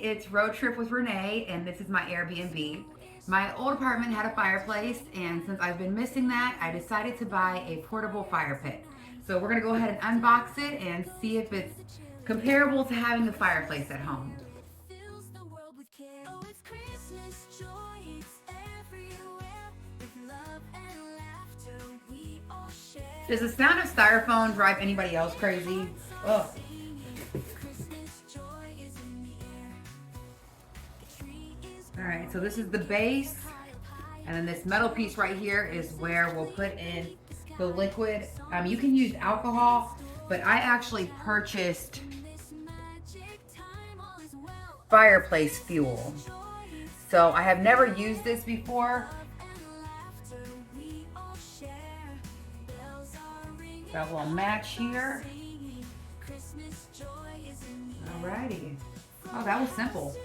it's Road Trip with Renee, and this is my Airbnb. My old apartment had a fireplace, and since I've been missing that, I decided to buy a portable fire pit. So we're gonna go ahead and unbox it and see if it's comparable to having the fireplace at home. Does the sound of styrofoam drive anybody else crazy? Ugh. All right, so this is the base, and then this metal piece right here is where we'll put in the liquid. You can use alcohol, but I actually purchased fireplace fuel. So I have never used this before. Got a little match here. Alrighty. Oh, that was simple.